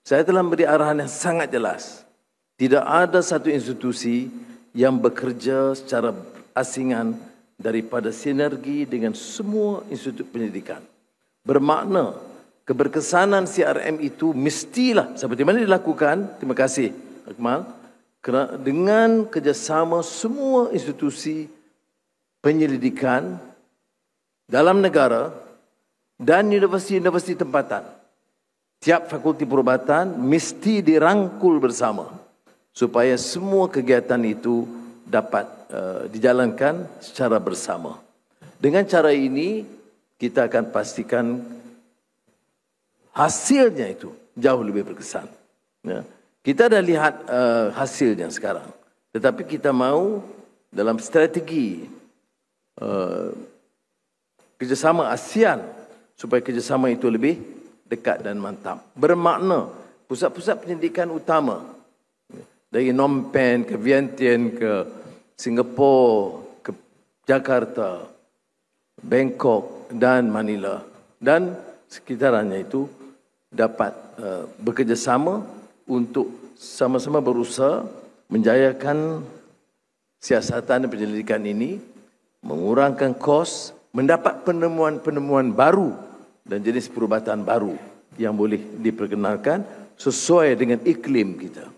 saya telah memberi arahan yang sangat jelas. Tidak ada satu institusi yang bekerja secara asingan daripada sinergi dengan semua institut pendidikan. Bermakna keberkesanan CRM itu mestilah seperti mana dilakukan, terima kasih Akmal, dengan kerjasama semua institusi penyelidikan dalam negara dan universiti-universiti tempatan. Tiap fakulti perubatan mesti dirangkul bersama supaya semua kegiatan itu dapat dijalankan secara bersama. Dengan cara ini, kita akan pastikan hasilnya itu jauh lebih berkesan. Ya. Kita dah lihat hasilnya sekarang. Tetapi kita mahu dalam strategi kerjasama ASEAN supaya kerjasama itu lebih dekat dan mantap. Bermakna pusat-pusat pendidikan utama dari Phnom Penh ke Vientiane ke Singapura ke Jakarta, Bangkok dan Manila dan sekitarannya itu dapat bekerjasama untuk sama-sama berusaha menjayakan siasatan penyelidikan ini, mengurangkan kos, mendapat penemuan-penemuan baru dan jenis perubatan baru yang boleh diperkenalkan sesuai dengan iklim kita.